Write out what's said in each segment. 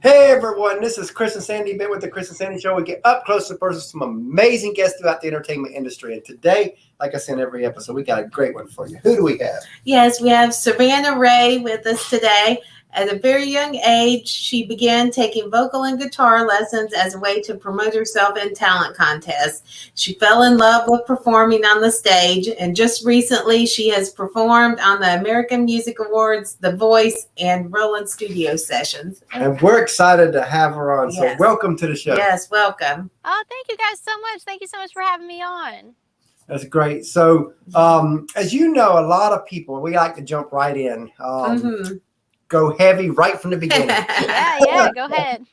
Hey everyone, this is Chris and Sandy been with the Chris and Sandy Show. We get up close and personal with some amazing guests throughout the entertainment industry. And today, like I said in every episode, we got a great one for you. Who do we have? Yes, we have Savannah Rae with us today. At a very young age, she began taking vocal and guitar lessons as a way to promote herself in talent contests. She fell in love with performing on the stage, and just recently she has performed on the American Music Awards, The Voice, and Roland Studio Sessions. And we're excited to have her on. Yes. So welcome to the show. Yes, welcome. Oh, thank you guys so much. Thank you so much for having me on. That's great. So as you know, a lot of people, we like to jump right in. Go heavy right from the beginning. Yeah, go ahead.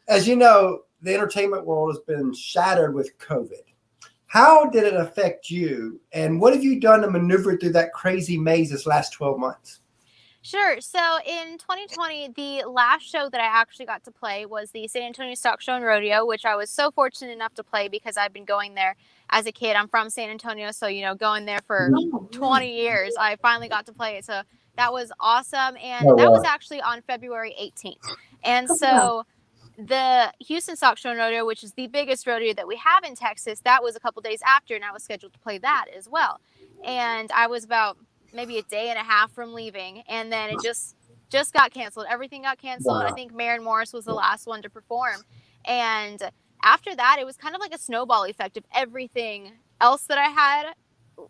As you know, the entertainment world has been shattered with COVID. How did it affect you? And what have you done to maneuver through that crazy maze this last 12 months? Sure. So in 2020, the last show that I actually got to play was the San Antonio Stock Show and Rodeo, which I was so fortunate enough to play because I've been going there as a kid. I'm from San Antonio, so, going there for 20 years, I finally got to play it. So that was awesome. And that was actually on February 18th. And so the Houston Stock Show and Rodeo, which is the biggest rodeo that we have in Texas, that was a couple days after, and I was scheduled to play that as well. And I was about maybe a day and a half from leaving, and then it just got canceled. Everything got canceled. Wow. I think Maren Morris was the last one to perform. And after that, it was kind of like a snowball effect of everything else that I had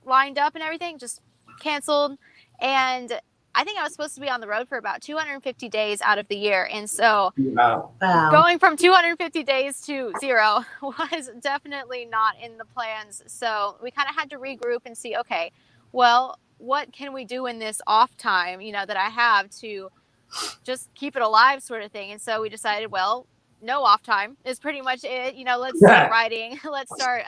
lined up and everything just canceled. And I think I was supposed to be on the road for about 250 days out of the year. And so going from 250 days to 0 was definitely not in the plans. So we kind of had to regroup and see, okay, well, what can we do in this off time, that I have to just keep it alive sort of thing. And so we decided, well, no off time is pretty much it. Let's start writing. Let's start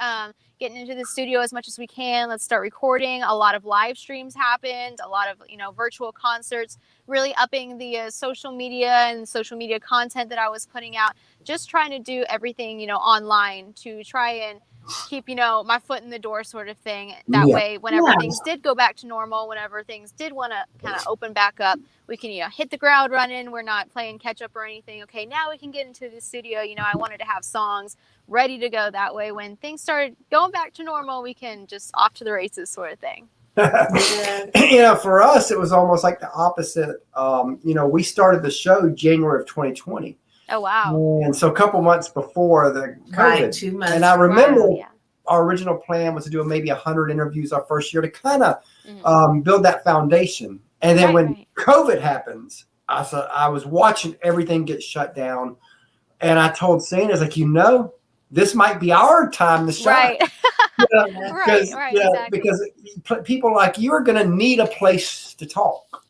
getting into the studio as much as we can. Let's start recording. A lot of live streams happened, a lot of, virtual concerts, really upping the social media and social media content that I was putting out, just trying to do everything, online to try and keep, my foot in the door sort of thing. That way, whenever things did go back to normal, whenever things did want to kind of open back up, we can, hit the ground running. We're not playing catch up or anything. Okay, now we can get into the studio. I wanted to have songs ready to go. That way, when things started going back to normal, we can just off to the races sort of thing. For us, it was almost like the opposite. We started the show January of 2020. Oh, wow. And so a couple months before the COVID. Right, 2 months. And I remember our original plan was to do maybe 100 interviews our first year to kind of build that foundation. And then when COVID happens, I was watching everything get shut down. And I told Sandy, I was like, this might be our time to shine. Right. Exactly. Because people like you are going to need a place to talk.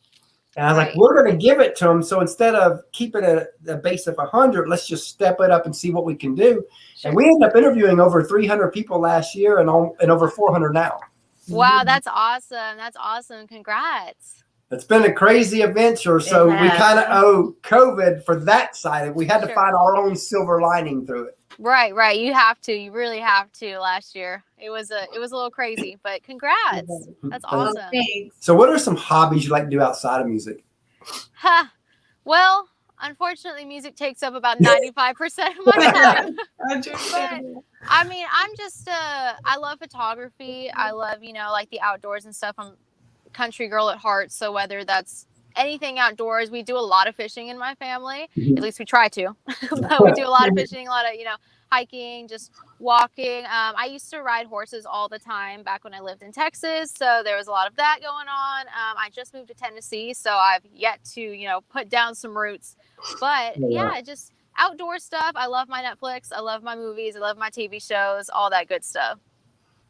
And I was like, we're going to give it to them. So instead of keeping it at a base of 100, let's just step it up and see what we can do. Sure. And we ended up interviewing over 300 people last year and over 400 now. Wow, that's awesome. That's awesome. Congrats. It's been a crazy adventure. So we kind of owe COVID for that side. We had to find our own silver lining through it. Right. You have to. You really have to. Last year, it was a little crazy, but congrats. That's awesome. So, what are some hobbies you like to do outside of music? Well, unfortunately, music takes up about 95% of my time. But I mean, I'm just I love photography. I love like the outdoors and stuff. I'm a country girl at heart, so whether that's anything outdoors, we do a lot of fishing in my family. At least we try to. But we do a lot of fishing, a lot of hiking, just walking. I used to ride horses all the time back when I lived in Texas, so there was a lot of that going on. I just moved to Tennessee, so I've yet to put down some roots. But just outdoor stuff. I love my Netflix, I love my movies, I love my TV shows, all that good stuff.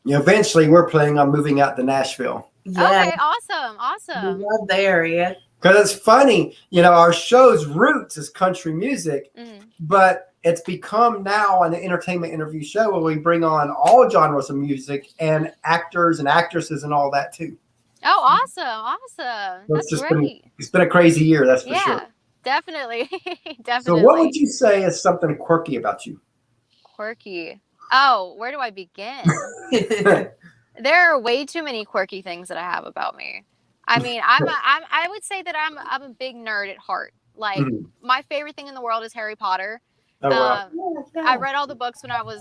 Eventually we're planning on moving out to Nashville. Okay, awesome. We love the area. Because it's funny, our show's roots is country music, but it's become now an entertainment interview show where we bring on all genres of music and actors and actresses and all that too. Oh, awesome. That's great. It's been a crazy year, that's for sure. Yeah, definitely. So what would you say is something quirky about you? Quirky. Oh, where do I begin? There are way too many quirky things that I have about me. I mean, I would say that I'm a big nerd at heart. Like, my favorite thing in the world is Harry Potter. Oh, wow. I read all the books when I was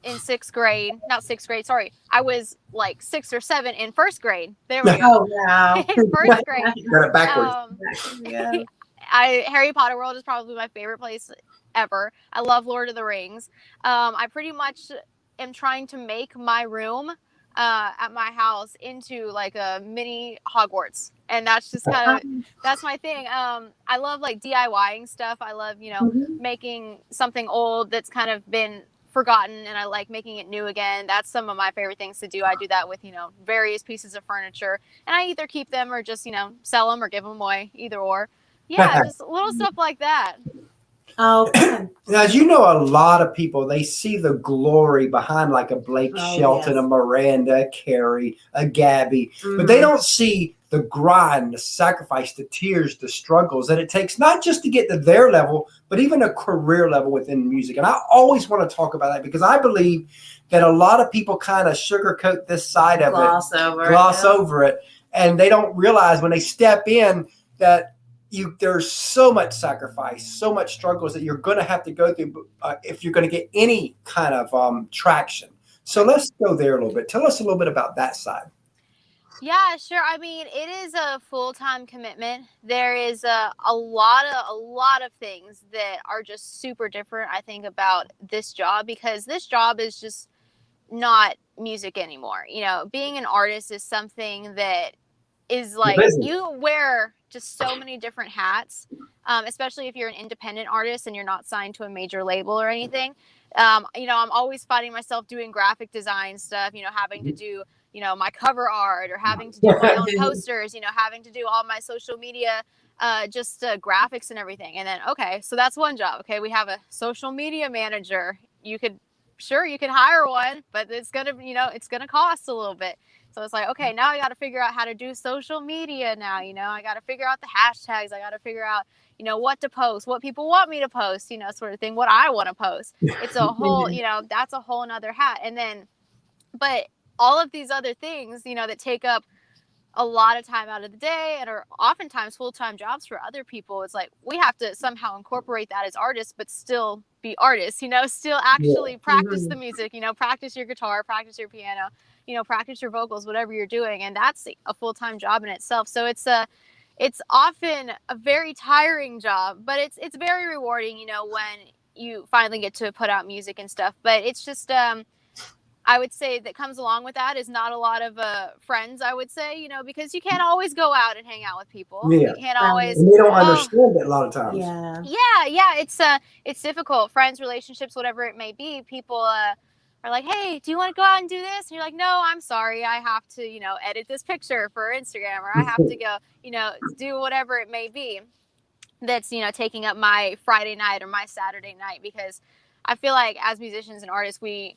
in sixth grade. Not sixth grade, sorry. I was like 6 or 7 in first grade. There we go. Oh, wow. In first grade. Got it backwards. Yeah. Harry Potter World is probably my favorite place ever. I love Lord of the Rings. I pretty much am trying to make my room at my house into like a mini Hogwarts, and that's just kind of that's my thing. I love like DIYing stuff. I love making something old that's kind of been forgotten, and I like making it new again. That's some of my favorite things to do. I do that with various pieces of furniture, and I either keep them or just sell them or give them away, either or. Yeah, just little stuff like that. Oh, now, as you know, a lot of people, they see the glory behind like a Blake Shelton, yes. a Miranda, a Carrie, a Gabby, but they don't see the grind, the sacrifice, the tears, the struggles that it takes, not just to get to their level, but even a career level within music. And I always want to talk about that because I believe that a lot of people kind of sugarcoat this side of gloss it, over it, and they don't realize when they step in that there's so much sacrifice, so much struggles that you're going to have to go through if you're going to get any kind of traction. So let's go there a little bit. Tell us a little bit about that side. Yeah, sure. I mean, it is a full-time commitment. There is a lot of things that are just super different, I think, about this job, because this job is just not music anymore. Being an artist is something that is like you wear just so many different hats, especially if you're an independent artist and you're not signed to a major label or anything. I'm always finding myself doing graphic design stuff, having to do, my cover art, or having to do my own posters, having to do all my social media, graphics and everything. And then, okay, so that's one job. Okay, we have a social media manager. You could hire one, but it's gonna, it's gonna cost a little bit. So it's like, okay, now I got to figure out how to do social media now, I got to figure out the hashtags. I got to figure out, what to post, what people want me to post, sort of thing, what I want to post. It's a whole, that's a whole nother hat. And then, but all of these other things, that take up a lot of time out of the day and are oftentimes full-time jobs for other people. It's like, we have to somehow incorporate that as artists, but still be artists, still actually practice the music, practice your guitar, practice your piano, practice your vocals, whatever you're doing. And that's a full-time job in itself. So it's often a very tiring job, but it's very rewarding, when you finally get to put out music and stuff. But it's just, I would say that comes along with that is not a lot of friends, I would say, because you can't always go out and hang out with people. Yeah. You can't always. And they don't understand it a lot of times. Yeah. It's difficult. Friends, relationships, whatever it may be. People are like, hey, do you want to go out and do this? And you're like, no, I'm sorry. I have to, edit this picture for Instagram, or I have to go, do whatever it may be that's, taking up my Friday night or my Saturday night. Because I feel like as musicians and artists, we,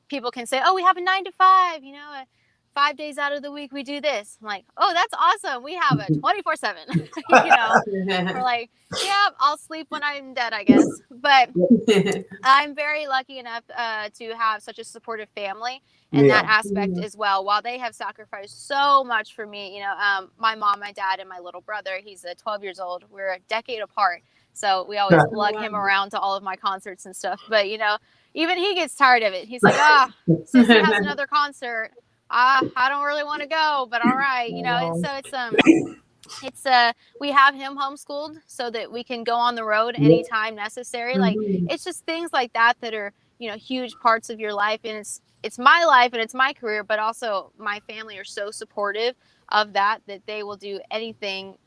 people can say, oh, we have a 9 to 5, 5 days out of the week we do this. I'm like, oh, that's awesome. We have a 24/7. We're like, yeah, I'll sleep when I'm dead, I guess. But I'm very lucky enough to have such a supportive family in that aspect as well. While they have sacrificed so much for me, my mom, my dad, and my little brother, he's 12 years old. We're a decade apart. So we always lug him around to all of my concerts and stuff. But, even he gets tired of it. He's like, Sissy has another concert. I don't really want to go, but all right. And so it's we have him homeschooled so that we can go on the road anytime necessary. Like, it's just things like that are, huge parts of your life. And it's my life and it's my career, but also my family are so supportive of that they will do anything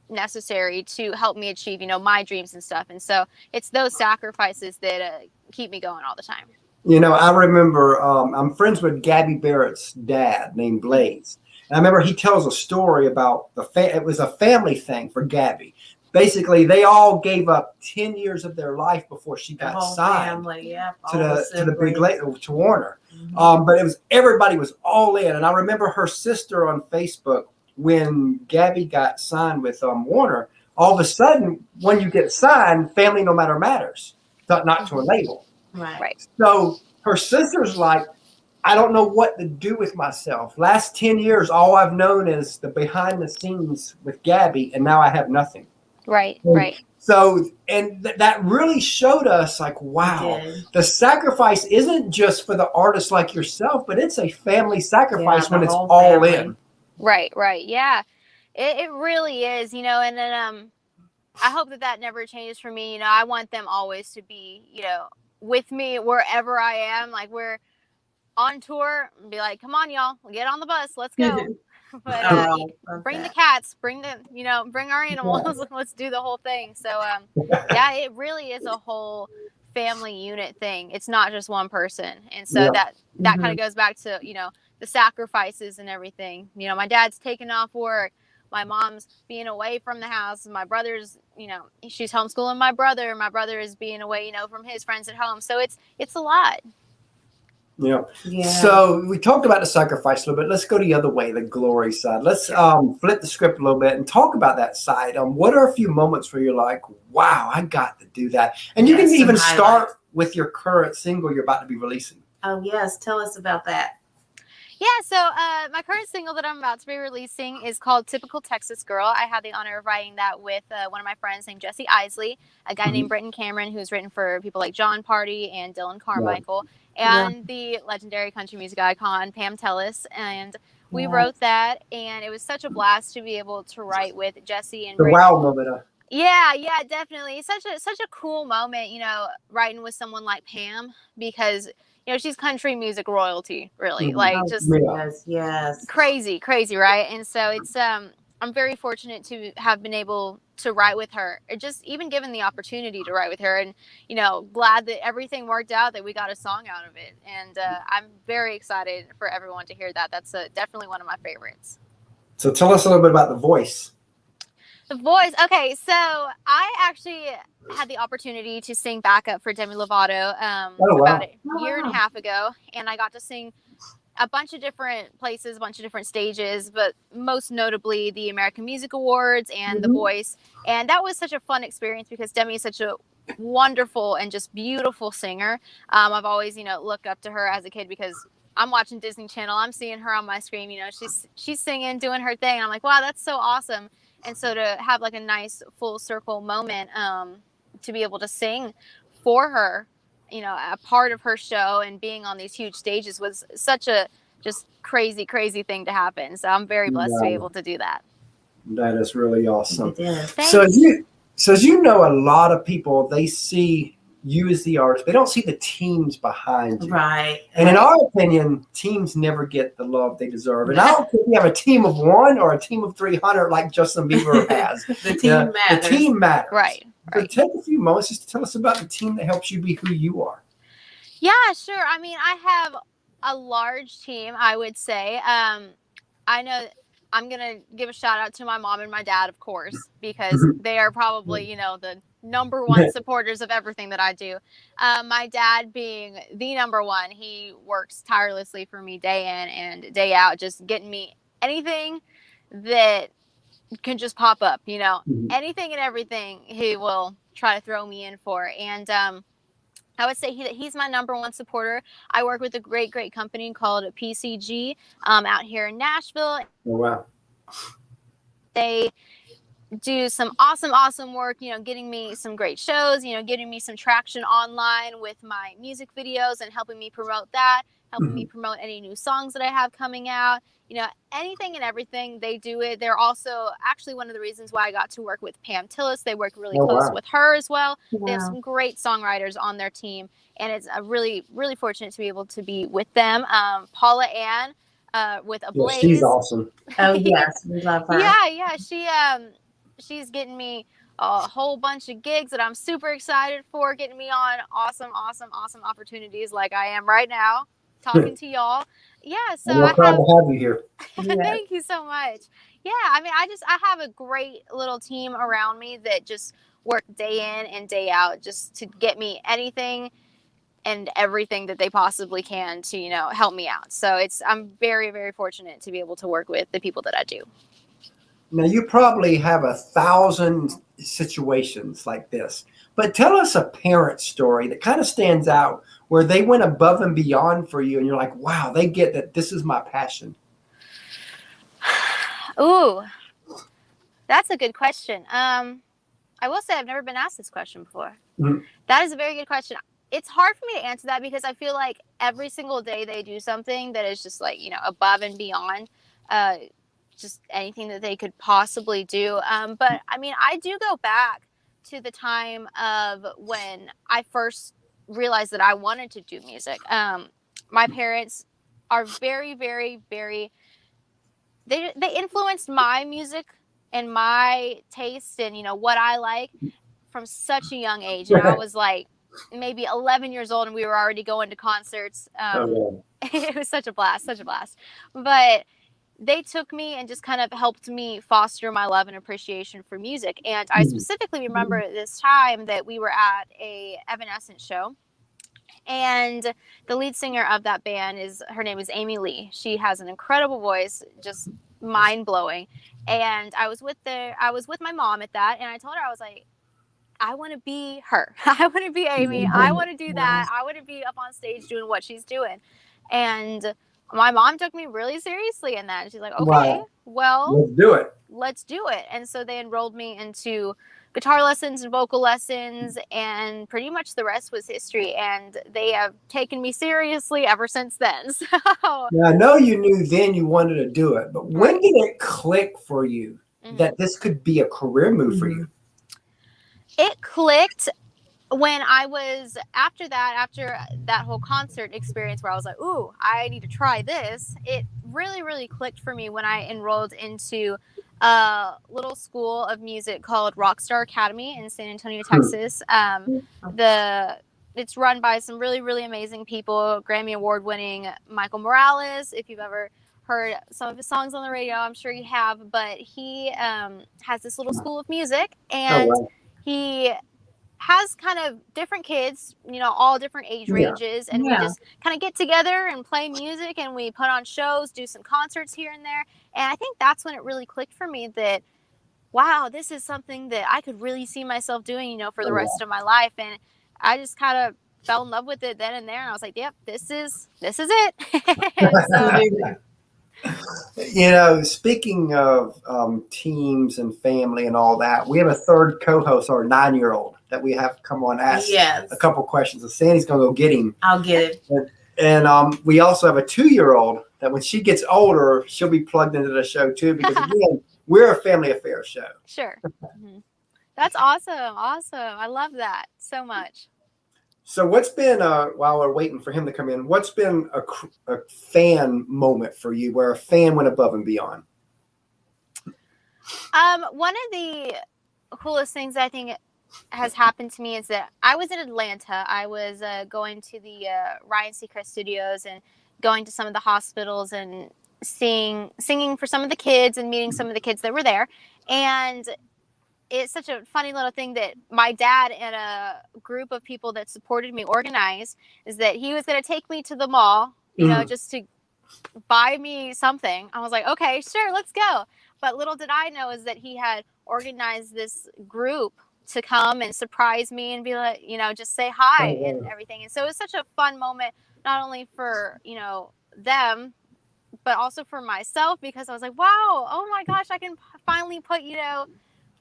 necessary to help me achieve, my dreams and stuff. And so it's those sacrifices that keep me going all the time. I remember I'm friends with Gabby Barrett's dad named Blaze. And I remember he tells a story about it was a family thing for Gabby. Basically, they all gave up 10 years of their life before she got signed to the big label, to Warner. But everybody was all in. And I remember her sister on Facebook, when Gabby got signed with Warner, all of a sudden, when you get signed, family no matter matters, not to a label. Right. So her sister's like, I don't know what to do with myself. Last 10 years, all I've known is the behind the scenes with Gabby, and now I have nothing. Right. And Right. so, and that really showed us like, wow, the sacrifice isn't just for the artist like yourself, but it's a family sacrifice when it's all in. Right. Right. Yeah. It really is, and then I hope that never changes for me. I want them always to be, with me wherever I am. Like we're on tour, and be like, come on, y'all, get on the bus, let's go. But bring the cats, bring our animals. Let's do the whole thing. So, yeah, it really is a whole family unit thing. It's not just one person. And so that kind of goes back to, the sacrifices and everything. My dad's taking off work. My mom's being away from the house. My brother's, she's homeschooling my brother. My brother is being away, from his friends at home. So it's a lot. Yeah. So we talked about the sacrifice a little bit. Let's go the other way, the glory side. Let's flip the script a little bit and talk about that side. What are a few moments where you're like, wow, I got to do that? And you can even start with your current single you're about to be releasing. Oh, yes. Tell us about that. Yeah, so my current single that I'm about to be releasing is called Typical Texas Girl. I had the honor of writing that with one of my friends named Jesse Isley, a guy named Britton Cameron, who's written for people like John Party and Dylan Carmichael, and the legendary country music icon Pam Tellis. And we wrote that, and it was such a blast to be able to write with Jesse and Britton. The wow moment. Yeah, definitely. It's such a cool moment, writing with someone like Pam, because she's country music royalty, really. Like just crazy, right? And so it's I'm very fortunate to have been able to write with her, or just even given the opportunity to write with her, and glad that everything worked out, that we got a song out of it. And I'm very excited for everyone to hear that. That's definitely one of my favorites. So tell us a little bit about the voice. The voice. Okay, so I actually had the opportunity to sing backup for Demi Lovato about a year and a half ago, and I got to sing a bunch of different places, a bunch of different stages, but most notably the American Music Awards and The Voice. And that was such a fun experience because Demi is such a wonderful and just beautiful singer. I've always, looked up to her as a kid because I'm watching Disney Channel. I'm seeing her on my screen. She's singing, doing her thing. And I'm like, wow, that's so awesome. And so to have like a nice full circle moment, to be able to sing for her, a part of her show and being on these huge stages was such a just crazy, crazy thing to happen. So I'm very blessed to be able to do that. That is really awesome. Thanks. So as you know, a lot of people, they see you as the artist. They don't see the teams behind you. Right. And in our opinion, teams never get the love they deserve. And I don't think we have a team of 1 or a team of 300 like Justin Bieber has. The team matters. The team matters. Right. So take a few moments just to tell us about the team that helps you be who you are. Yeah, sure. I mean, I have a large team, I would say. I know I'm going to give a shout out to my mom and my dad, of course, because they are probably, the number one supporters of everything that I do. My dad being the number one, he works tirelessly for me day in and day out, just getting me anything that can just pop up, anything and everything he will try to throw me in for. And I would say he's my number one supporter. I work with a great company called PCG out here in Nashville. Oh, wow. They do some awesome work, getting me some great shows, getting me some traction online with my music videos and helping me promote that, helping me promote any new songs that I have coming out, anything and everything, they do it. They're also actually one of the reasons why I got to work with Pam Tillis. They work really close with her as well. They have some great songwriters on their team, and it's a really, really fortunate to be able to be with them. Paula Ann with Ablaze. Yeah, she's awesome. Oh, yes. We love her. Yeah. She's getting me a whole bunch of gigs that I'm super excited for, getting me on awesome opportunities like I am right now, talking to y'all. Yeah, so I'm proud to have you here. Thank you so much. Yeah, I mean, I have a great little team around me that just work day in and day out just to get me anything and everything that they possibly can to, help me out. So I'm very, very fortunate to be able to work with the people that I do. Now, you probably have 1,000 situations like this, but tell us a parent story that kind of stands out where they went above and beyond for you and you're like, wow, they get that this is my passion. Ooh, that's a good question. I will say I've never been asked this question before. Mhm. That is a very good question. It's hard for me to answer that because I feel like every single day they do something that is just like, above and beyond just anything that they could possibly do. But I mean, I do go back to the time of when I first realized that I wanted to do music. My parents are very, very, very, they influenced my music and my taste and, what I like from such a young age. And I was like maybe 11 years old and we were already going to concerts. It was such a blast, such a blast. But they took me and just kind of helped me foster my love and appreciation for music. And I specifically remember this time that we were at a Evanescence show. And the lead singer of that band her name is Amy Lee. She has an incredible voice, just mind blowing. And I was with my mom at that, and I told her, I was like, I want to be her. I want to be Amy. I want to do that. I want to be up on stage doing what she's doing. And my mom took me really seriously in that. She's like, okay, well, let's do it. And so they enrolled me into guitar lessons and vocal lessons, and pretty much the rest was history. And they have taken me seriously ever since then. So now, I know you knew then you wanted to do it, but when did it click for you that this could be a career move for you? It clicked when I was after that whole concert experience where I was like, ooh, I need to try this. It really, really clicked for me when I enrolled into a little school of music called Rockstar Academy in San Antonio, Texas. It's run by some really, really amazing people. Grammy Award winning Michael Morales. If you've ever heard some of his songs on the radio, I'm sure you have. But he has this little school of music, and he has kind of different kids, all different age ranges. And we just kind of get together and play music, and we put on shows, do some concerts here and there. And I think that's when it really clicked for me that, wow, this is something that I could really see myself doing, for the rest of my life. And I just kind of fell in love with it then and there. And I was like, yep, this is it. Speaking of teams and family and all that, we have a third co-host, our 9-year-old, that we have to come on ask a couple questions. So Sandy's gonna go get him. I'll get it. And we also have a 2-year-old that when she gets older, she'll be plugged into the show too, because again, we're a family affairs show. Sure. That's awesome. I love that so much. So what's been, while we're waiting for him to come in, what's been a fan moment for you where a fan went above and beyond? One of the coolest things I think has happened to me is that I was in Atlanta. I was going to the Ryan Seacrest Studios and going to some of the hospitals and singing for some of the kids and meeting some of the kids that were there. And it's such a funny little thing that my dad and a group of people that supported me organized, is that he was going to take me to the mall, just to buy me something. I was like, okay, sure, let's go. But little did I know is that he had organized this group to come and surprise me and be like, just say hi and everything. And so it was such a fun moment, not only for, them, but also for myself, because I was like, wow, oh my gosh, I can finally put,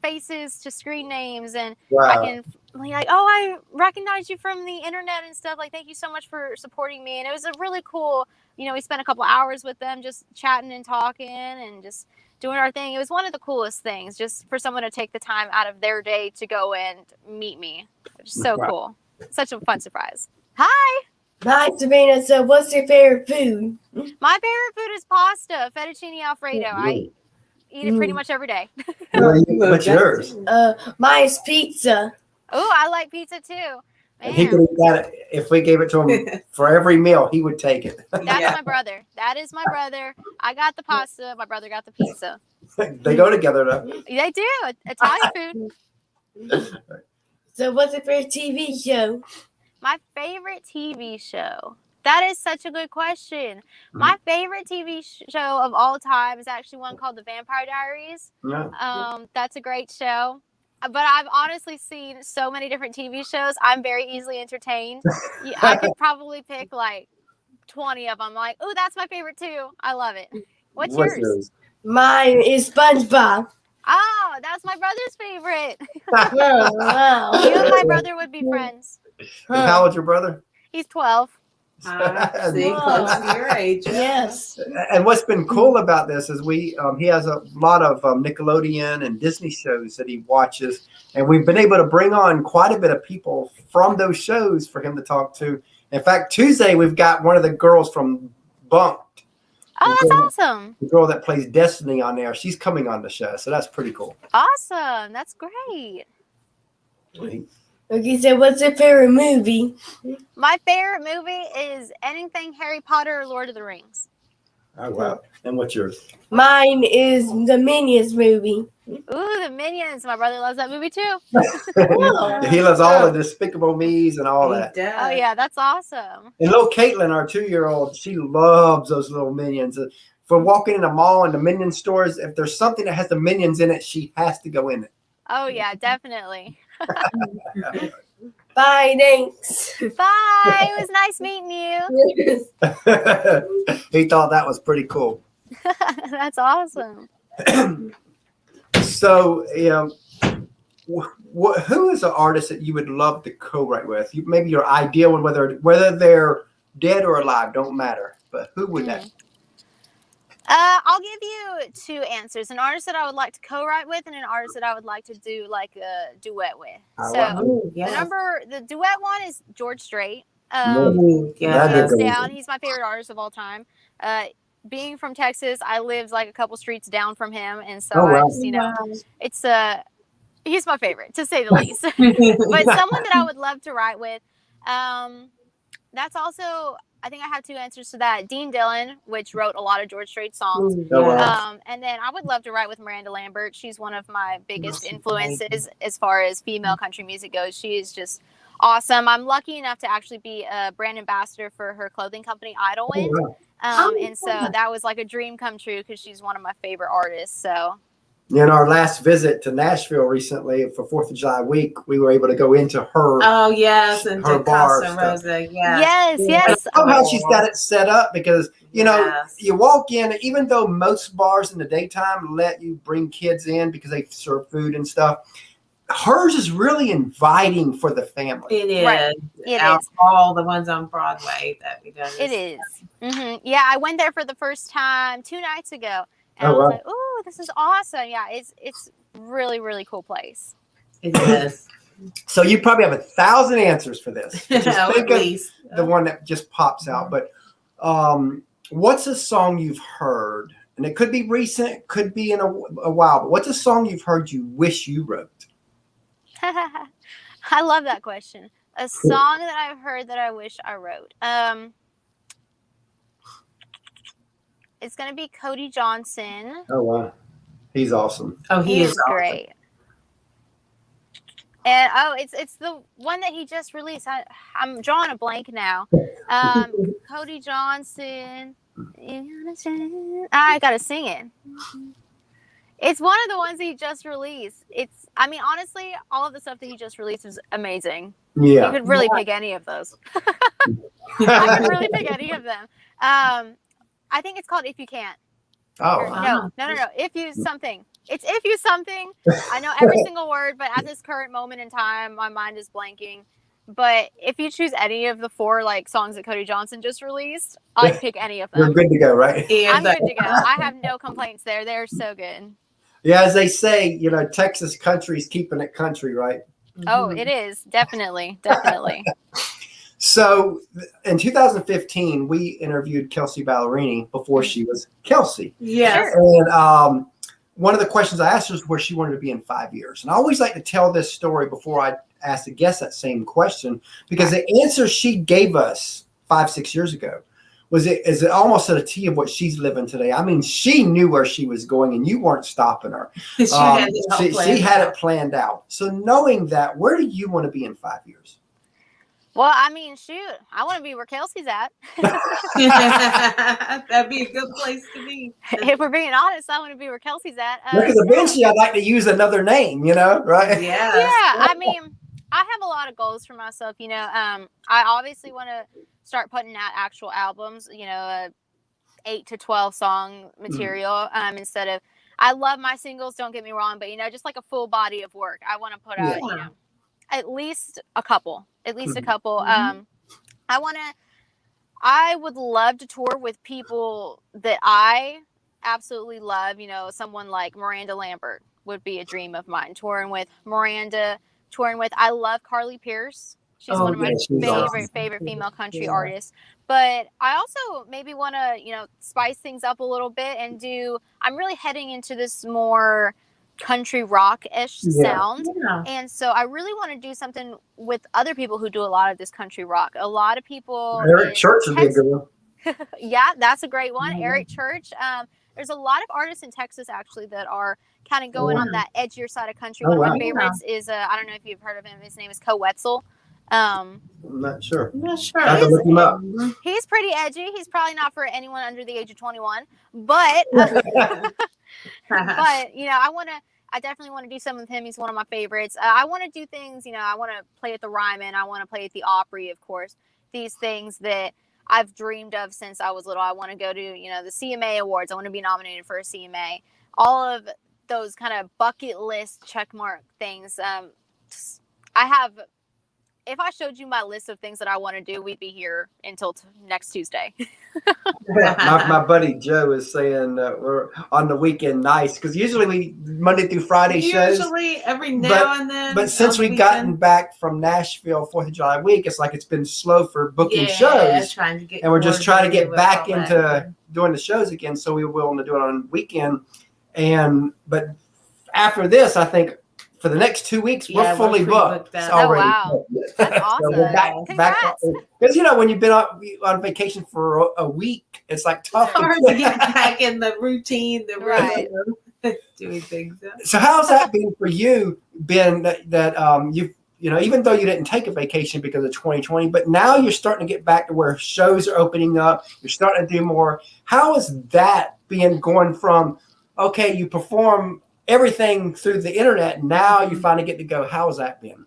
faces to screen names, and I can like, oh, I recognize you from the internet and stuff. Like, thank you so much for supporting me. And it was a really cool, we spent a couple hours with them just chatting and talking and just doing our thing. It was one of the coolest things, just for someone to take the time out of their day to go and meet me. Which is so cool. Such a fun surprise. Hi. Hi, Savannah. So what's your favorite food? My favorite food is pasta, fettuccine Alfredo. I eat it pretty much every day. What's yours? Mine's pizza. Oh, I like pizza too. And he could eat that if we gave it to him for every meal. He would take it. That's my brother. That is my brother. I got the pasta. My brother got the pizza. They go together, though. They do. Italian food. So what's your favorite TV show? My favorite TV show. That is such a good question. My favorite TV show of all time is actually one called The Vampire Diaries. That's a great show. But I've honestly seen so many different TV shows. I'm very easily entertained. I could probably pick like 20 of them. Like, oh, that's my favorite too. I love it. What's yours? Mine is SpongeBob. Oh, that's my brother's favorite. Oh, wow. You and my brother would be friends. How old's your brother? He's 12. See, Wow. close to your age. Yes. And what's been cool about this is he has a lot of Nickelodeon and Disney shows that he watches, and we've been able to bring on quite a bit of people from those shows for him to talk to. In fact, Tuesday we've got one of the girls from Bunked, Oh, that's awesome. the girl that plays Destiny on there. She's coming on the show, so that's pretty cool. Awesome. That's great. Okay, so what's your favorite movie? My favorite movie is anything Harry Potter or Lord of the Rings. Oh wow! And what's yours? Mine is the Minions movie. Ooh, the Minions. My brother loves that movie too. He loves all the Despicable Me's and all that. Oh yeah, that's awesome. And little Caitlin, our 2-year-old, she loves those little Minions. For walking in a mall and the Minion stores, if there's something that has the Minions in it, she has to go in it. Oh yeah, definitely. Bye, thanks. Bye. It was nice meeting you. He thought that was pretty cool. That's awesome. So, who is an artist that you would love to co-write with? Maybe your ideal one, whether they're dead or alive, don't matter. But who would that? I'll give you two answers: an artist that I would like to co-write with, and an artist that I would like to do like a duet with. The duet one is George Strait. Hands down, he's my favorite artist of all time. Being from Texas, I lived like a couple streets down from him, and so it's he's my favorite to say the least. But someone that I would love to write with, that's also. I think I have two answers to that. Dean Dillon, which wrote a lot of George Strait songs. And then I would love to write with Miranda Lambert. She's one of my biggest influences as far as female country music goes. She is just awesome. I'm lucky enough to actually be a brand ambassador for her clothing company, Idlewind. And so that was like a dream come true because she's one of my favorite artists. So. In our last visit to Nashville recently for 4th of July week, we were able to go into her. Oh yes, and her bar. Yes. Somehow she's got it set up because you walk in. Even though most bars in the daytime let you bring kids in because they serve food and stuff, hers is really inviting for the family. It is. Right. It is. All the ones on Broadway that we done. It is. Mm-hmm. Yeah, I went there for the first time 2 nights ago. And I was like, "Ooh, this is awesome!" Yeah, it's really, really cool place. It is. So you probably have 1,000 answers for this. Just think of the one that just pops out. But what's a song you've heard, and it could be recent, could be in a while. But what's a song you've heard you wish you wrote? I love that question. A song that I've heard that I wish I wrote. It's going to be Cody Johnson. Oh, wow. He's awesome. Oh, He's great. And, it's the one that he just released. I'm drawing a blank now. Cody Johnson. I got to sing it. It's one of the ones that he just released. Honestly, all of the stuff that he just released is amazing. Yeah. You could really pick any of those. I could really pick any of them. I think it's called If You Can't. Oh. No. If You Something. It's If You Something. I know every single word, but at this current moment in time, my mind is blanking. But if you choose any of the 4 songs that Cody Johnson just released, I'd pick any of them. You're good to go, right? I'm good to go. I have no complaints there. They're so good. Yeah, as they say, Texas country's keeping it country, right? Oh, it is. Definitely. So in 2015, we interviewed Kelsey Ballerini before she was Kelsey. Yes. And one of the questions I asked her was where she wanted to be in 5 years. And I always like to tell this story before I ask a guest that same question, because the answer she gave us 5-6 years ago is it almost at a T of what she's living today. I mean, she knew where she was going and you weren't stopping her. She had it planned out. So knowing that, where do you want to be in 5 years? Well, I want to be where Kelsey's at. That'd be a good place to be. If we're being honest, I want to be where Kelsey's at. Because eventually I'd like to use another name, right? Yeah. Yeah, I have a lot of goals for myself. I obviously want to start putting out actual albums, 8 to 12 song material instead of, I love my singles, don't get me wrong, but, you know, just like a full body of work. I want to put out, you know, at least a couple. Mm-hmm. I would love to tour with people that I absolutely love. You know, someone like Miranda Lambert would be a dream of mine. Touring with Miranda, I love Carly Pierce. She's one of my she's awesome. favorite female country artists. But I also maybe want to, you know, spice things up a little bit and I'm really heading into this more country rock-ish sound. Yeah. And so I really want to do something with other people who do a lot of this country rock. A lot of people. Eric Church would be a good one. Yeah, that's a great one. Eric Church. There's a lot of artists in Texas actually that are kind of going on that edgier side of country. One of my favorites is I don't know if you've heard of him. His name is Co Wetzel. I'm not sure. I'm not sure. I have to look him up. He's pretty edgy. He's probably not for anyone under the age of 21, but but you know, I definitely want to do something with him. He's one of my favorites. I want to do things, you know, I want to play at the Ryman. I want to play at the Opry, of course. These things that I've dreamed of since I was little. I want to go to, you know, the CMA Awards. I want to be nominated for a CMA. All of those kind of bucket list checkmark things. If I showed you my list of things that I want to do, we'd be here until next Tuesday. my buddy Joe is saying we're on the weekend nice because usually we Monday through Friday shows. Usually every now and then. But since we've gotten back from Nashville 4th of July week, it's like it's been slow for booking shows. And we're just trying to get back into doing the shows again, so we were willing to do it on weekend. But after this, I think for the next 2 weeks, we're fully booked. Oh, wow. That's awesome. So we're back because, you know, when you've been on vacation for a week, it's like tough. It's hard to get back in the routine, doing things. So how's that been for you, Ben, that you know, even though you didn't take a vacation because of 2020, but now you're starting to get back to where shows are opening up. You're starting to do more. How is that being going from, okay, you perform everything through the internet. Now you finally get to go. How's that been?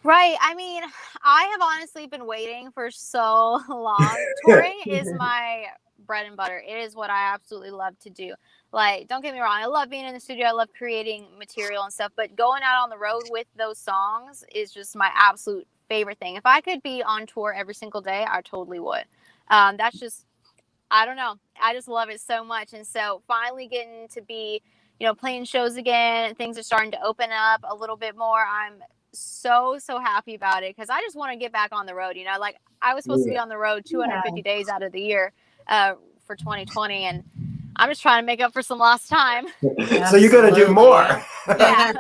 Right. I mean, I have honestly been waiting for so long. Touring is my bread and butter. It is what I absolutely love to do. Like, don't get me wrong. I love being in the studio. I love creating material and stuff. But going out on the road with those songs is just my absolute favorite thing. If I could be on tour every single day, I totally would. That's just, I don't know. I just love it so much. And so finally getting to be, you know, playing shows again, things are starting to open up a little bit more. I'm so happy about it because I just want to get back on the road. You know, like I was supposed to be on the road 250 days out of the year for 2020, and I'm just trying to make up for some lost time. So you're going to do more. Yeah,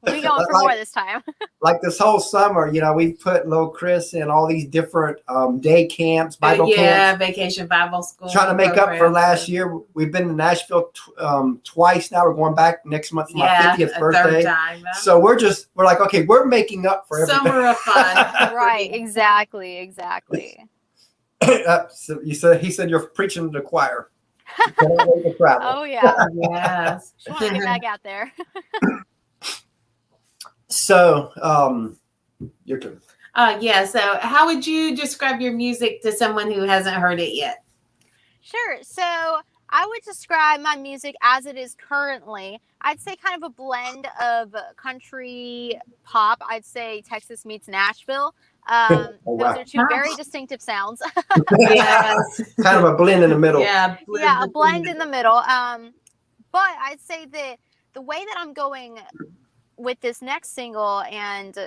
we going for more this time. Like this whole summer, you know, we've put little Chris in all these different day camps, Bible camps. Yeah, vacation Bible school. Trying to make up for last year. We've been to Nashville twice now. We're going back next month for my 50th birthday. So we're like, okay, we're making up for everything. Summer of fun. Right, exactly. So he said you're preaching to the choir. Oh yeah. Yes. Just want to get back out there. So, your turn. Yeah. So, how would you describe your music to someone who hasn't heard it yet? Sure. So, I would describe my music as it is currently. I'd say kind of a blend of country pop. I'd say Texas meets Nashville. Those are two very distinctive sounds. Yes. Kind of a blend in the middle. Yeah, a blend in the middle. But I'd say that the way that I'm going with this next single and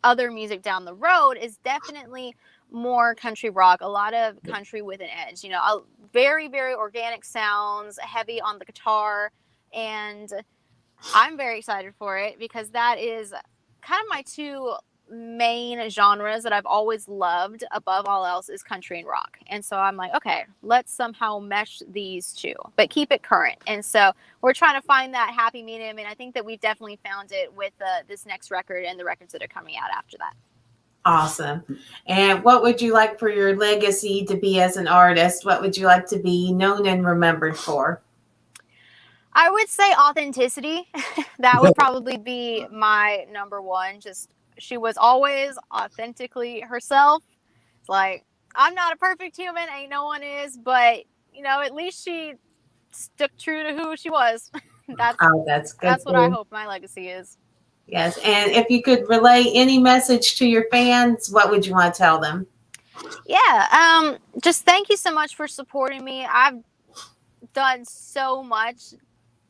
other music down the road is definitely more country rock, a lot of country with an edge, you know, very organic sounds, heavy on the guitar, and I'm very excited for it because that is kind of my two main genres that I've always loved above all else is country and rock. And so I'm like, okay, let's somehow mesh these two, but keep it current. And so we're trying to find that happy medium. And I think that we've definitely found it with this next record and the records that are coming out after that. Awesome. And what would you like for your legacy to be as an artist? What would you like to be known and remembered for? I would say authenticity. That would probably be my number one. Just she was always authentically herself. It's like, I'm not a perfect human, ain't no one is, but you know, at least she stuck true to who she was. That's that's good. that's what I hope my legacy is. Yes, and if you could relay any message to your fans, what would you want to tell them? Yeah, just thank you so much for supporting me. I've done so much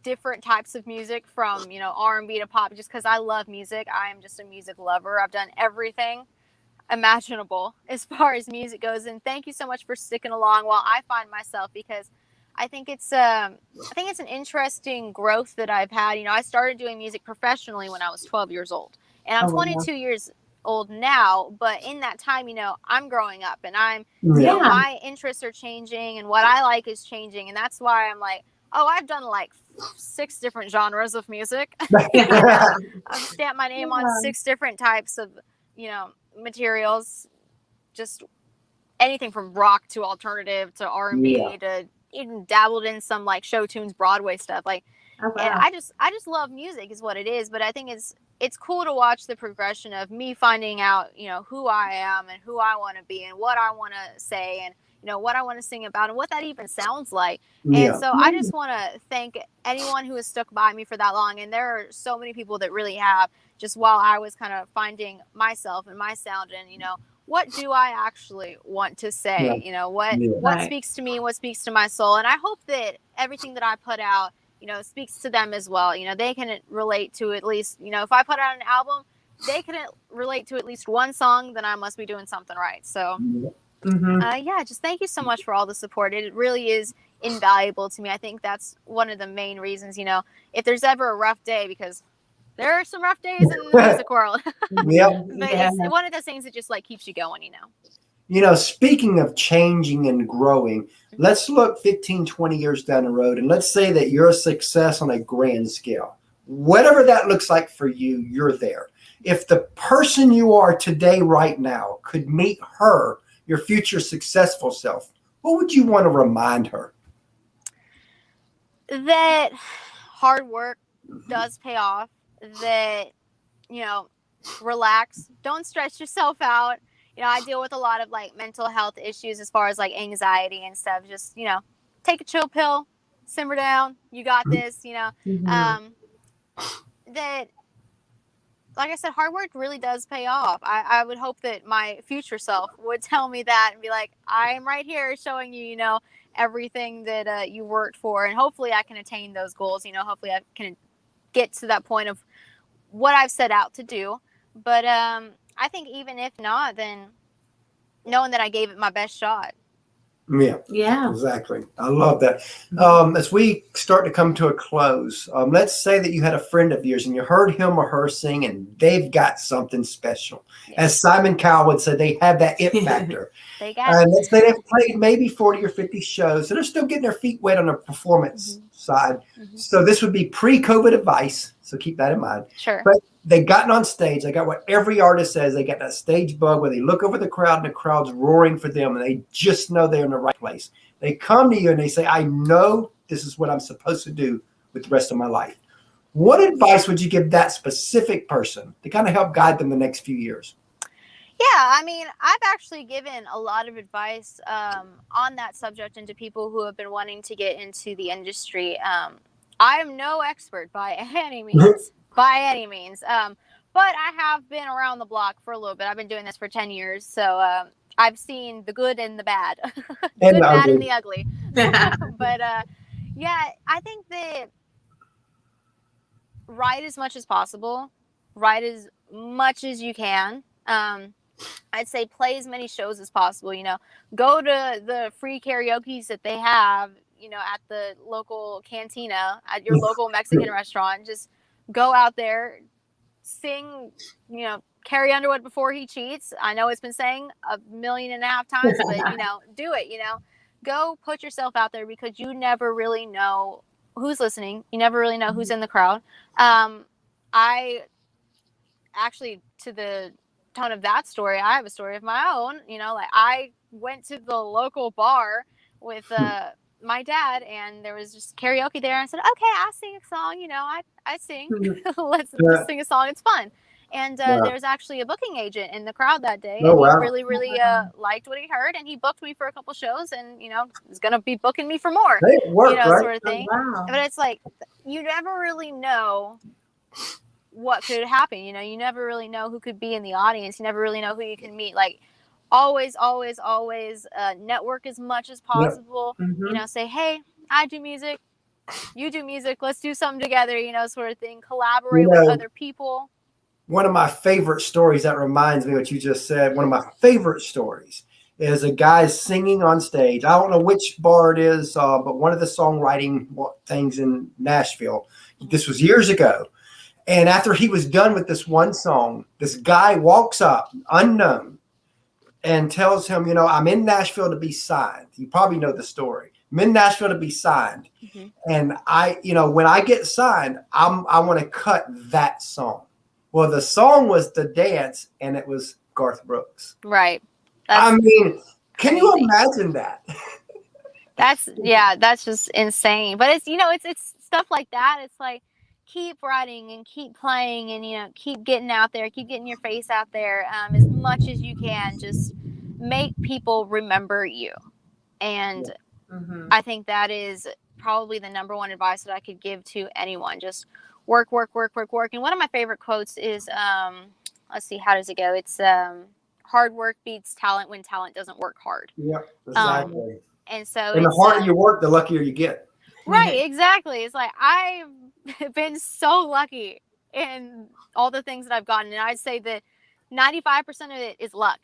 different types of music, from R&B to pop, just because I love music. I am just a music lover. I've done everything imaginable as far as music goes, and thank you so much for sticking along while I find myself, because I think it's an interesting growth that I've had. I started doing music professionally when I was 12 years old, and I'm 22 years old now, but in that time, I'm growing up, and my interests are changing, and what I like is changing, and that's why I'm like, oh, I've done like 6 different genres of music. I've stamped my name on 6 different types of materials, just anything from rock to alternative to R&B to even dabbled in some like show tunes, Broadway stuff. Like, and I just love music is what it is. But I think it's cool to watch the progression of me finding out, who I am and who I want to be and what I want to say and, what I want to sing about and what that even sounds like. And so I just want to thank anyone who has stuck by me for that long. And there are so many people that really have, just while I was kind of finding myself and my sound and, what do I actually want to say? What speaks to me, what speaks to my soul. And I hope that everything that I put out, speaks to them as well. They can relate to at least, if I put out an album, they can relate to at least one song, then I must be doing something right. So, just thank you so much for all the support. It really is invaluable to me. I think that's one of the main reasons, if there's ever a rough day, because there are some rough days in the music world. But it's one of those things that just like keeps you going, Speaking of changing and growing, let's look 15, 20 years down the road, and let's say that you're a success on a grand scale. Whatever that looks like for you, you're there. If the person you are today, right now, could meet her, your future successful self, what would you want to remind her? That hard work does pay off. That, relax. Don't stress yourself out. I deal with a lot of like mental health issues as far as like anxiety and stuff. Just, take a chill pill, simmer down. You got this, that, like I said, hard work really does pay off. I would hope that my future self would tell me that and be like, I'm right here showing you, everything that you worked for. And hopefully I can attain those goals. Hopefully I can get to that point of what I've set out to do. But I think even if not, then knowing that I gave it my best shot. Yeah, exactly. I love that. As we start to come to a close, let's say that you had a friend of yours and you heard him or her sing and they've got something special. As Simon Cowell would say, they have that it factor. They got and let's say they've played maybe 40 or 50 shows, so they're still getting their feet wet on the performance side. So this would be pre-COVID advice, so keep that in mind. Sure. But they gotten on stage. They got what every artist says. They got that stage bug where they look over the crowd and the crowd's roaring for them and they just know they're in the right place. They come to you and they say, I know this is what I'm supposed to do with the rest of my life. What advice would you give that specific person to kind of help guide them the next few years? Yeah, I mean, I've actually given a lot of advice on that subject and to people who have been wanting to get into the industry. I am no expert by any means. But I have been around the block for a little bit. I've been doing this for 10 years. So I've seen the good and the bad, the good, bad, and the ugly. But I think that write as much as possible, write as much as you can. I'd say play as many shows as possible, go to the free karaoke's that they have, at the local cantina, at your local Mexican restaurant. Just go out there, sing, Carrie Underwood Before He Cheats. I know it's been saying 1.5 million times, but, do it, go put yourself out there because you never really know who's listening. You never really know who's in the crowd. I actually, to the tone of that story, I have a story of my own. Like I went to the local bar with my dad and there was just karaoke there. And I said, okay, I'll sing a song. I sing. Let's just sing a song. It's fun. And there's actually a booking agent in the crowd that day. And he really, really liked what he heard. And he booked me for a couple shows and, is going to be booking me for more, It worked, right? sort of thing. But it's like, you never really know what could happen. You know, you never really know who could be in the audience. You never really know who you can meet. Like, always network as much as possible. Mm-hmm. You know, say, hey, I do music, you do music, let's do something together, you know, sort of thing. Collaborate with other people. One of my favorite stories that reminds me of what you just said, one of my favorite stories is a guy singing on stage. I don't know which bar it is, but one of the songwriting things in Nashville. This was years ago. And after he was done with this one song, this guy walks up, unknown, and tells him, you know, I'm in Nashville to be signed. You probably know the story. I'm in Nashville to be signed. Mm-hmm. And when I get signed, I want to cut that song. Well, the song was The Dance, and it was Garth Brooks. Right. Can you imagine that? That's just insane. But it's stuff like that. It's like, keep writing and keep playing and, you know, keep getting out there, keep getting your face out there as much as you can. Just make people remember you. And I think that is probably the number one advice that I could give to anyone. Just work. And one of my favorite quotes is, let's see, how does it go? It's hard work beats talent when talent doesn't work hard. Yeah, exactly. And so the harder you work, the luckier you get. Right, exactly. It's like, I've been so lucky in all the things that I've gotten. And I'd say that 95% of it is luck.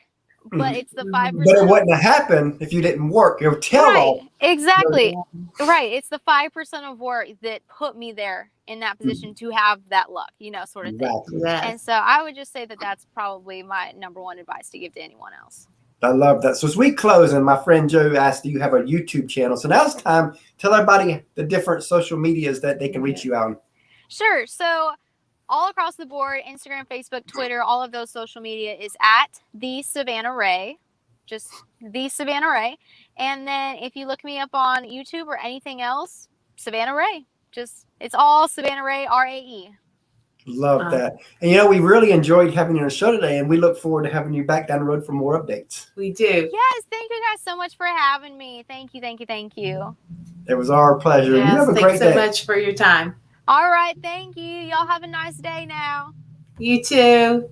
But it's the 5%. But it wouldn't have happened if you didn't work. You'll tell right, exactly. Right. It's the 5% of work that put me there in that position to have that luck, you know, sort of thing. Yes. And so I would just say that that's probably my number one advice to give to anyone else. I love that. So as we close, and my friend Joe asked, do you have a YouTube channel? So now it's time. Tell everybody the different social medias that they can reach you on. Sure. So all across the board, Instagram, Facebook, Twitter, all of those social media is at the Savannah Rae, just the Savannah Rae. And then if you look me up on YouTube or anything else, Savannah Rae. Just, it's all Savannah Rae, RAE. Love that. And, you know, we really enjoyed having you on the show today, and we look forward to having you back down the road for more updates. We do. Yes, thank you guys so much for having me. Thank you. It was our pleasure. Yes, you have a great day. Thanks so much for your time. All right, thank you. Y'all have a nice day now. You too.